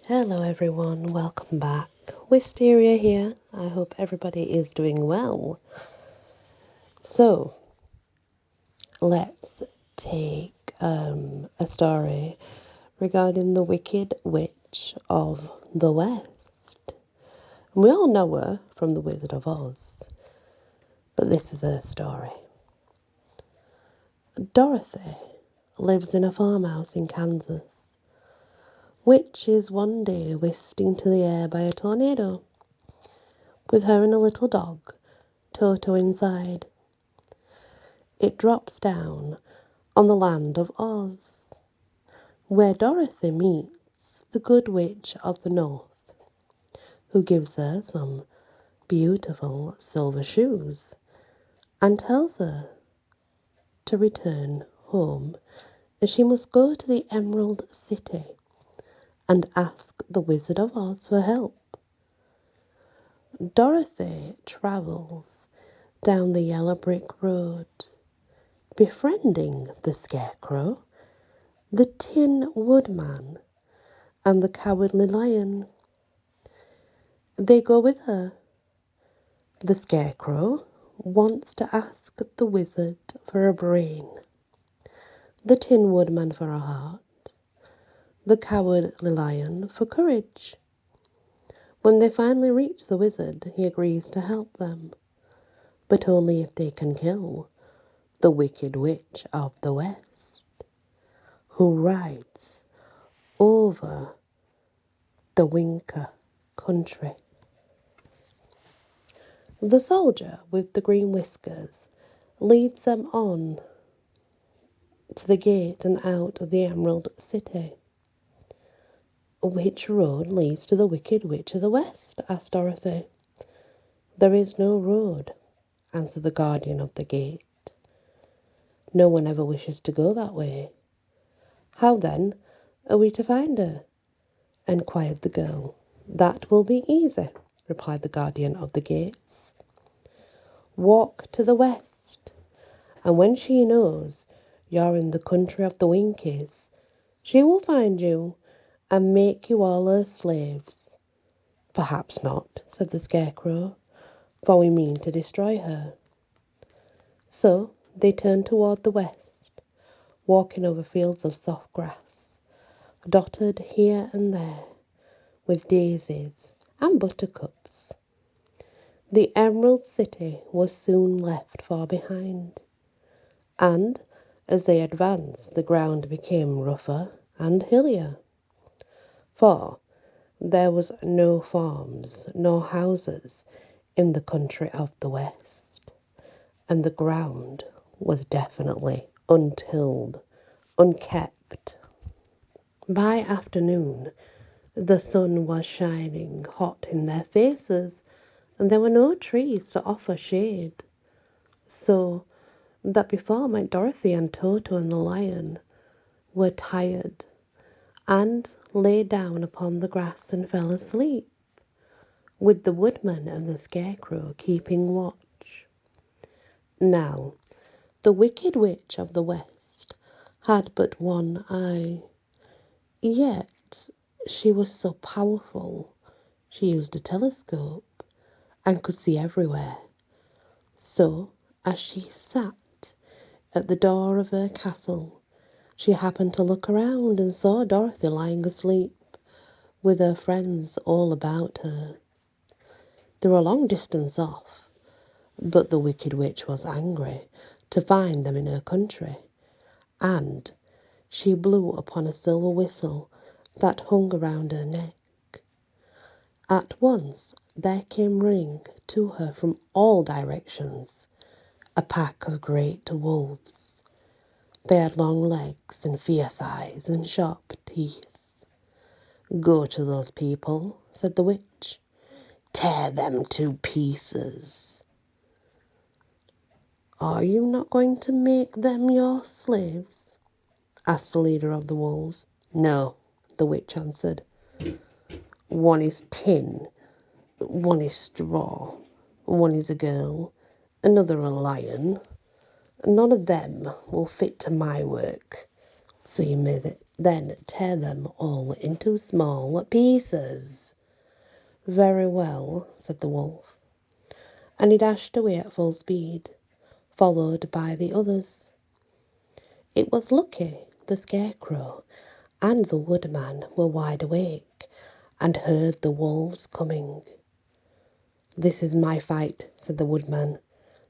Hello everyone, welcome back. Wisteria here. I hope everybody is doing well. So, let's take a story regarding the Wicked Witch of the West. And we all know her from The Wizard of Oz, but this is her story. Dorothy lives in a farmhouse in Kansas, which is one day whisked into the air by a tornado, with her and a little dog, Toto, inside. It drops down on the land of Oz, where Dorothy meets the Good Witch of the North, who gives her some beautiful silver shoes and tells her to return home, as she must go to the Emerald City and ask the Wizard of Oz for help. Dorothy travels down the yellow brick road, befriending the Scarecrow, the Tin Woodman, and the Cowardly Lion. They go with her. The Scarecrow wants to ask the wizard for a brain, the Tin Woodman for a heart, the Cowardly Lion for courage. When they finally reach the wizard, he agrees to help them, but only if they can kill the Wicked Witch of the West, who rides over the Winker country. The soldier with the green whiskers leads them on to the gate and out of the Emerald City. "Which road leads to the Wicked Witch of the West?" asked Dorothy. "There is no road," answered the guardian of the gate. "No one ever wishes to go that way." "How, then, are we to find her?" enquired the girl. "That will be easy," replied the guardian of the gates. "Walk to the west, and when she knows you're in the country of the Winkies, she will find you and make you all her slaves." "Perhaps not," said the Scarecrow, "for we mean to destroy her." So they turned toward the west, walking over fields of soft grass, dotted here and there with daisies and buttercups. The Emerald City was soon left far behind, and as they advanced, the ground became rougher and hillier, for there was no farms nor houses in the country of the West, and the ground was definitely untilled, unkept. By afternoon, the sun was shining hot in their faces, and there were no trees to offer shade, so that before my Dorothy and Toto and the lion were tired and lay down upon the grass and fell asleep, with the woodman and the Scarecrow keeping watch. Now, the Wicked Witch of the West had but one eye, yet she was so powerful she used a telescope and could see everywhere. So, as she sat at the door of her castle, she happened to look around and saw Dorothy lying asleep, with her friends all about her. They were a long distance off, but the Wicked Witch was angry to find them in her country, and she blew upon a silver whistle that hung around her neck. At once there came running to her from all directions a pack of great wolves. They had long legs and fierce eyes and sharp teeth. "Go to those people," said the witch. "Tear them to pieces." "Are you not going to make them your slaves?" asked the leader of the wolves. "No," the witch answered. "One is tin, one is straw, one is a girl, another a lion. None of them will fit to my work, so you then tear them all into small pieces. Very well, said the wolf, and he dashed away at full speed, followed by the others. It was lucky the Scarecrow and the Woodman were wide awake and heard the wolves coming. This is my fight, said the Woodman,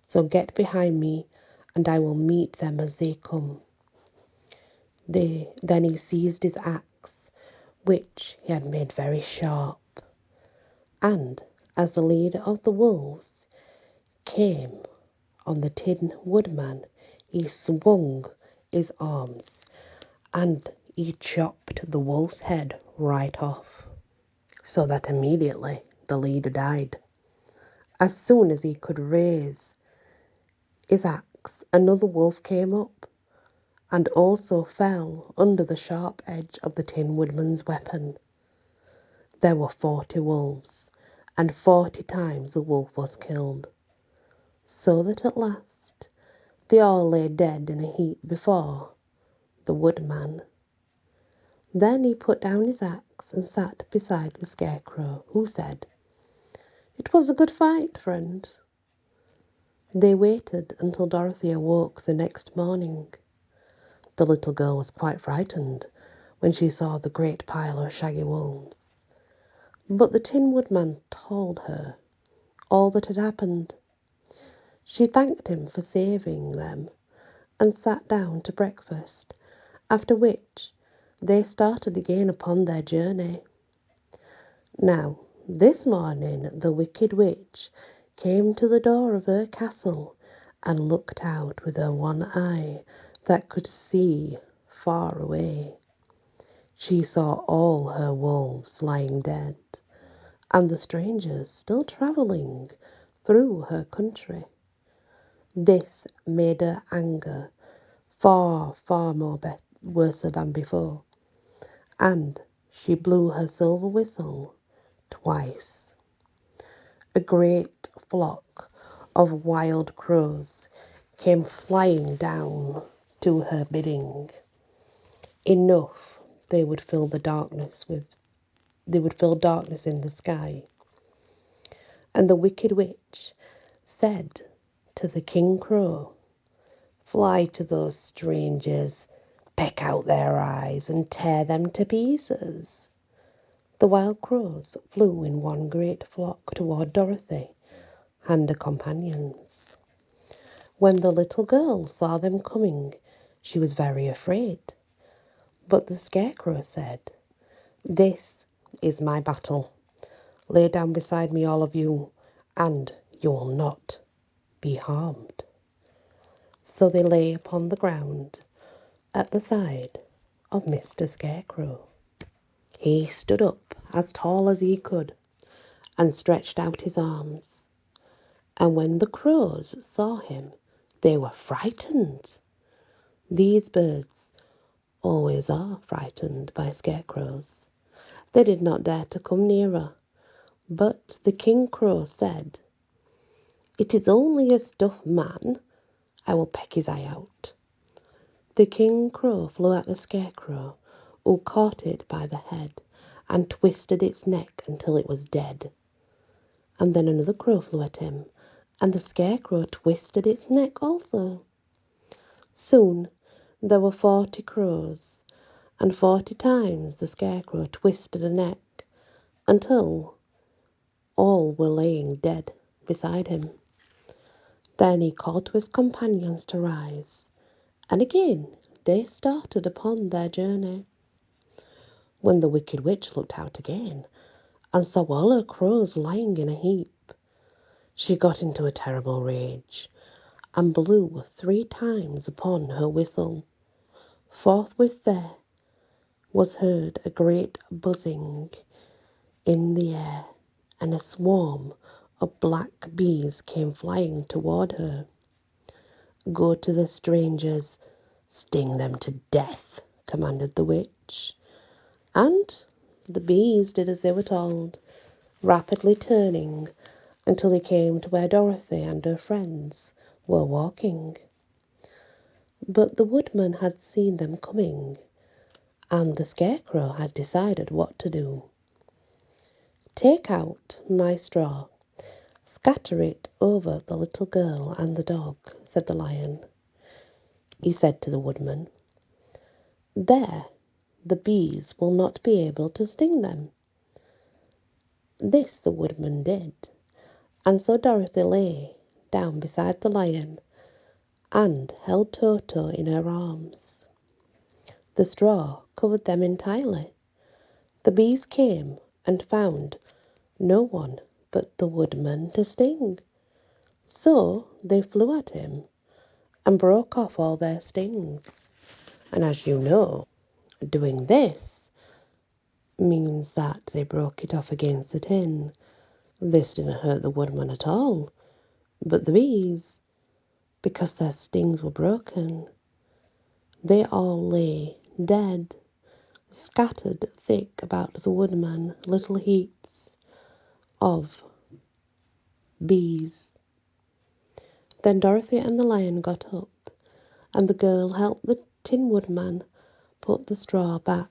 so get behind me and I will meet them as they come. Then he seized his axe, which he had made very sharp, and as the leader of the wolves came on the Tin Woodman, he swung his arms and he chopped the wolf's head right off, so that immediately the leader died. As soon as he could raise his axe, another wolf came up and also fell under the sharp edge of the Tin Woodman's weapon. There were 40 wolves, and 40 times the wolf was killed, so that at last they all lay dead in a heap before the Woodman. Then he put down his axe and sat beside the Scarecrow, who said, "It was a good fight, friend." They waited until Dorothy awoke the next morning. The little girl was quite frightened when she saw the great pile of shaggy wolves. But the Tin Woodman told her all that had happened. She thanked him for saving them and sat down to breakfast, after which they started again upon their journey. Now, this morning the Wicked Witch came to the door of her castle and looked out with her one eye that could see far away. She saw all her wolves lying dead, and the strangers still travelling through her country. This made her anger far, far more worse than before, and she blew her silver whistle twice. A great flock of wild crows came flying down to her bidding. Enough they would fill darkness in the sky. And the Wicked Witch said to the King Crow, "Fly to those strangers, peck out their eyes and tear them to pieces." The wild crows flew in one great flock toward Dorothy and her companions. When the little girl saw them coming, she was very afraid. But the Scarecrow said, "This is my battle. Lay down beside me, all of you, and you will not be harmed." So they lay upon the ground at the side of Mr. Scarecrow. He stood up as tall as he could and stretched out his arms. And when the crows saw him, they were frightened. These birds always are frightened by scarecrows. They did not dare to come nearer. But the King Crow said, "It is only a stuffed man. I will peck his eye out." The King Crow flew at the Scarecrow, who caught it by the head and twisted its neck until it was dead. And then another crow flew at him, and the Scarecrow twisted its neck also. Soon there were 40 crows, and 40 times the Scarecrow twisted a neck until all were laying dead beside him. Then he called to his companions to rise, and again they started upon their journey. When the Wicked Witch looked out again and saw all her crows lying in a heap, she got into a terrible rage and blew 3 times upon her whistle. Forthwith there was heard a great buzzing in the air, and a swarm of black bees came flying toward her. "Go to the strangers, sting them to death," commanded the witch. And the bees did as they were told, rapidly turning until they came to where Dorothy and her friends were walking. But the woodman had seen them coming and the Scarecrow had decided what to do. "Take out my straw, scatter it over the little girl and the dog," said the Lion. He said to the Woodman, "There, the bees will not be able to sting them." This the Woodman did, and so Dorothy lay down beside the Lion and held Toto in her arms. The straw covered them entirely. The bees came and found no one but the Woodman to sting. So they flew at him and broke off all their stings. And as you know, doing this means that they broke it off against the tin. This didn't hurt the Woodman at all, but the bees, because their stings were broken, they all lay dead, scattered thick about the Woodman, little heaps of bees. Then Dorothy and the Lion got up, and the girl helped the Tin Woodman put the straw back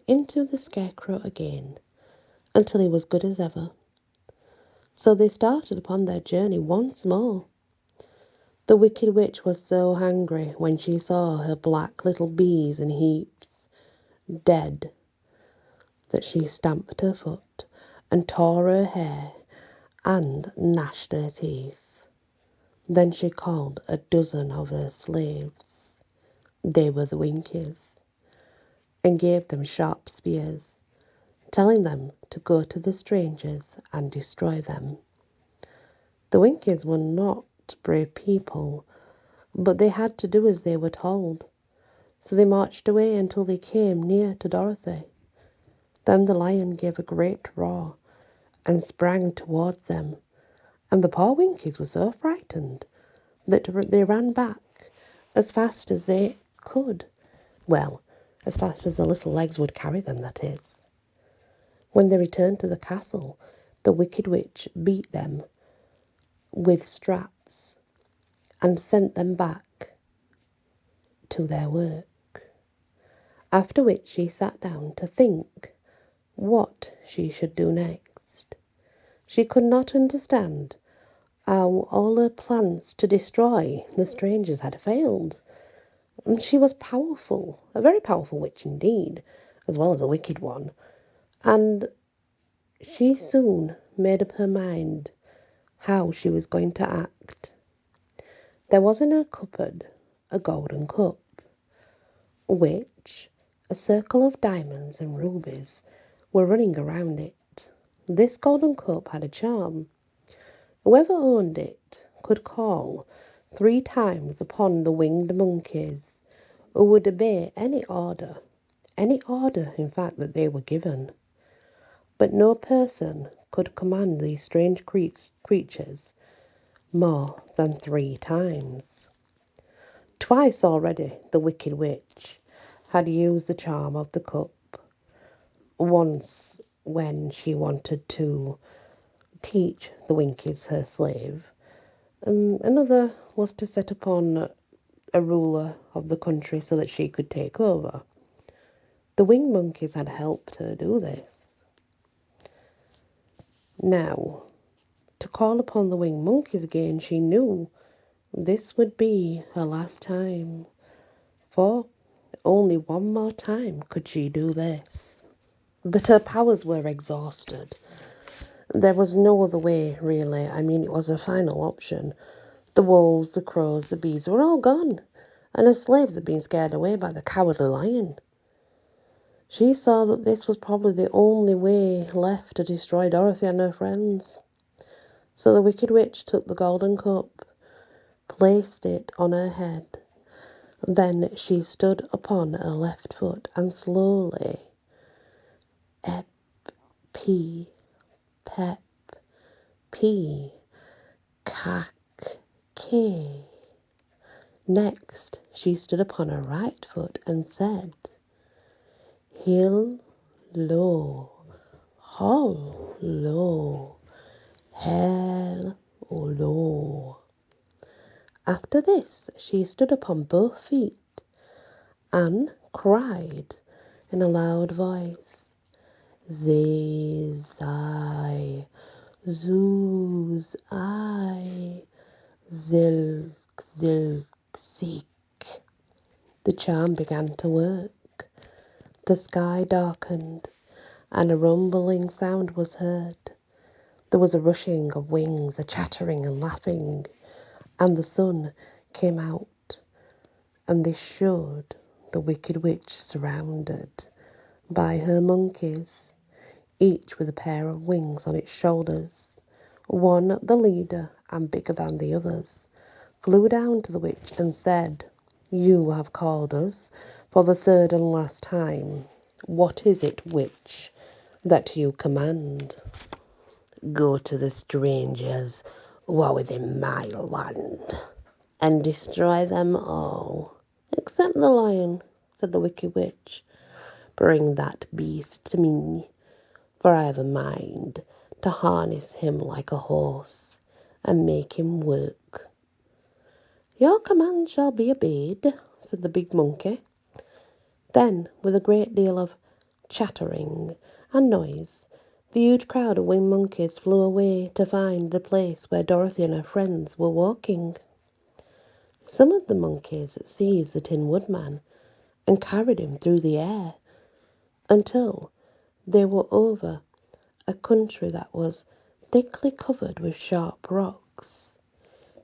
into the Scarecrow again, until he was good as ever. So they started upon their journey once more. The Wicked Witch was so angry when she saw her black little bees in heaps, dead, that she stamped her foot and tore her hair and gnashed her teeth. Then she called a dozen of her slaves, they were the Winkies, and gave them sharp spears, telling them to go to the strangers and destroy them. The Winkies were not brave people, but they had to do as they were told, so they marched away until they came near to Dorothy. Then the Lion gave a great roar and sprang towards them, and the poor Winkies were so frightened that they ran back as fast as they could. Well, as fast as the little legs would carry them, that is. When they returned to the castle, the Wicked Witch beat them with straps and sent them back to their work. After which she sat down to think what she should do next. She could not understand how all her plans to destroy the strangers had failed. She was powerful, a very powerful witch indeed, as well as a wicked one, and she soon made up her mind how she was going to act. There was in her cupboard a golden cup, which a circle of diamonds and rubies were running around it. This golden cup had a charm. Whoever owned it could call 3 times upon the winged monkeys, who would obey any order, in fact, that they were given. But no person could command these strange creatures more than 3 times. Twice already the Wicked Witch had used the charm of the cup. Once when she wanted to teach the Winkies her slave. Another was to set upon a ruler of the country so that she could take over. The winged monkeys had helped her do this. Now, to call upon the winged monkeys again, she knew this would be her last time, for only one more time could she do this. But her powers were exhausted. There was no other way, really. I mean, it was her final option. The wolves, the crows, the bees were all gone, and her slaves had been scared away by the cowardly lion. She saw that this was probably the only way left to destroy Dorothy and her friends. So the Wicked Witch took the golden cup, placed it on her head. Then she stood upon her left foot and slowly, ep, pee, pep, pee, cack, kay. Next, she stood upon her right foot and said, Hill, low, hol, low, hell, low. After this, she stood upon both feet and cried, in a loud voice. Z's I, Zoo's I, Zilk, Zilk, Seek. The charm began to work. The sky darkened, and a rumbling sound was heard. There was a rushing of wings, a chattering and laughing, and the sun came out, and they showed the wicked witch surrounded by her monkeys, each with a pair of wings on its shoulders. One, the leader and bigger than the others, flew down to the witch and said, "You have called us for the third and last time. What is it, witch, that you command?" "Go to the strangers who are within my land and destroy them all." "Except the lion," said the wicked witch. "Bring that beast to me, for I have a mind to harness him like a horse and make him work." "Your command shall be obeyed," said the big monkey. Then, with a great deal of chattering and noise, the huge crowd of winged monkeys flew away to find the place where Dorothy and her friends were walking. Some of the monkeys seized the Tin Woodman and carried him through the air until they were over a country that was thickly covered with sharp rocks.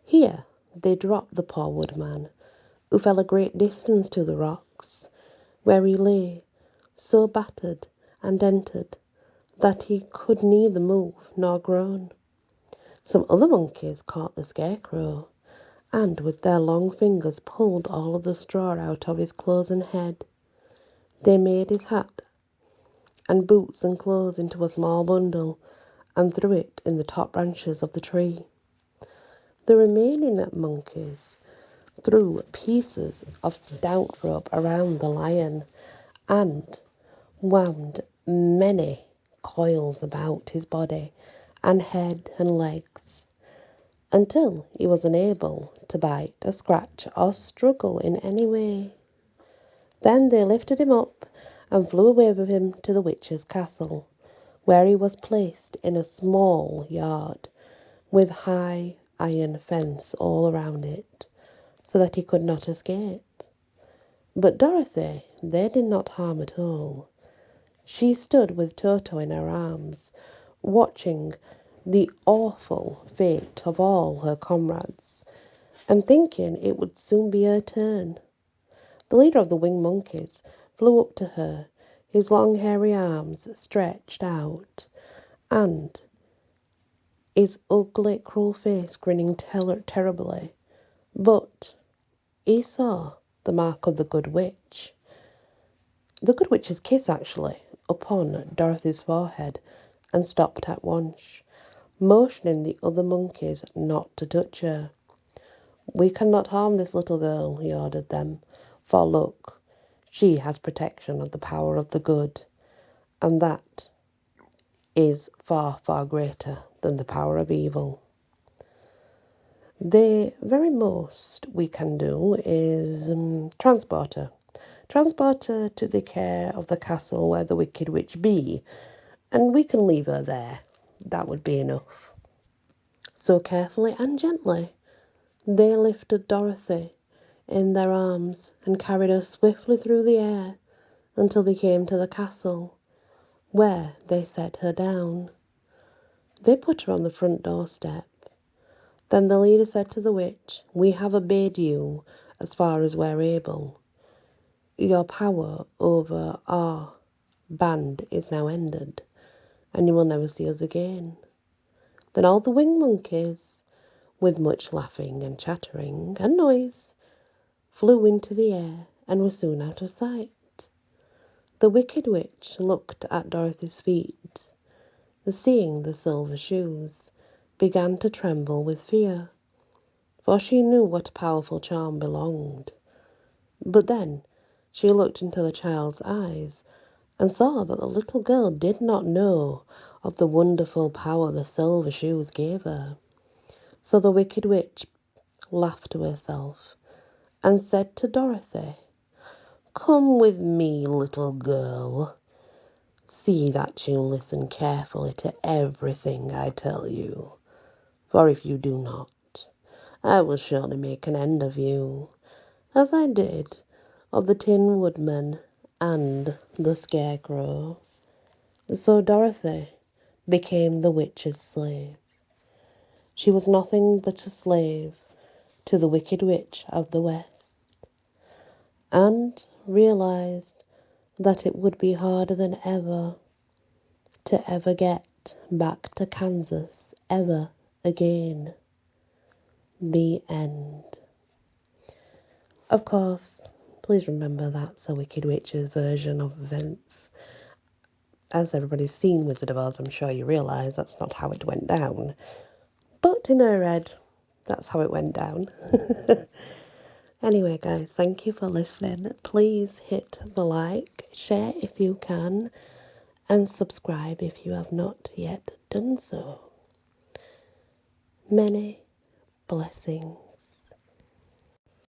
Here they dropped the poor woodman, who fell a great distance to the rocks, where he lay, so battered and dented that he could neither move nor groan. Some other monkeys caught the scarecrow, and with their long fingers pulled all of the straw out of his clothes and head. They made his hat and boots and clothes into a small bundle and threw it in the top branches of the tree. The remaining monkeys threw pieces of stout rope around the lion and wound many coils about his body and head and legs until he was unable to bite or scratch or struggle in any way. Then they lifted him up and flew away with him to the witch's castle, where he was placed in a small yard with high iron fence all around it, so that he could not escape. But Dorothy they did not harm at all. She stood with Toto in her arms, watching the awful fate of all her comrades, and thinking it would soon be her turn. The leader of the winged monkeys flew up to her, his long hairy arms stretched out, and his ugly, cruel face grinning terribly. But he saw the mark of the good witch. The good witch's kiss, actually, upon Dorothy's forehead, and stopped at once, motioning the other monkeys not to touch her. "We cannot harm this little girl," he ordered them, "for look, she has protection of the power of the good, and that is far, far greater than the power of evil. The very most we can do is transport her. Transport her to the care of the castle where the wicked witch be, and we can leave her there. That would be enough." So carefully and gently they lifted Dorothy in their arms and carried her swiftly through the air until they came to the castle, where they set her down. They put her on the front doorstep. Then the leader said to the witch, "We have obeyed you as far as we're able. Your power over our band is now ended, and you will never see us again." Then all the winged monkeys, with much laughing and chattering and noise, flew into the air and were soon out of sight. The wicked witch looked at Dorothy's feet, and seeing the silver shoes, began to tremble with fear, for she knew what a powerful charm belonged. But then she looked into the child's eyes and saw that the little girl did not know of the wonderful power the silver shoes gave her. So the wicked witch laughed to herself and said to Dorothy, Come with me, little girl. See that you listen carefully to everything I tell you, for if you do not, I will surely make an end of you, as I did of the Tin Woodman and the Scarecrow. So Dorothy became the witch's slave. She was nothing but a slave to the Wicked Witch of the West, and realized that it would be harder than ever to ever get back to Kansas ever again. The end. Of course, please remember that's a Wicked Witch's version of events. As everybody's seen Wizard of Oz, I'm sure you realise that's not how it went down. But in her head, that's how it went down. Anyway, guys, thank you for listening. Please hit the like, share if you can, and subscribe if you have not yet done so. Many blessings.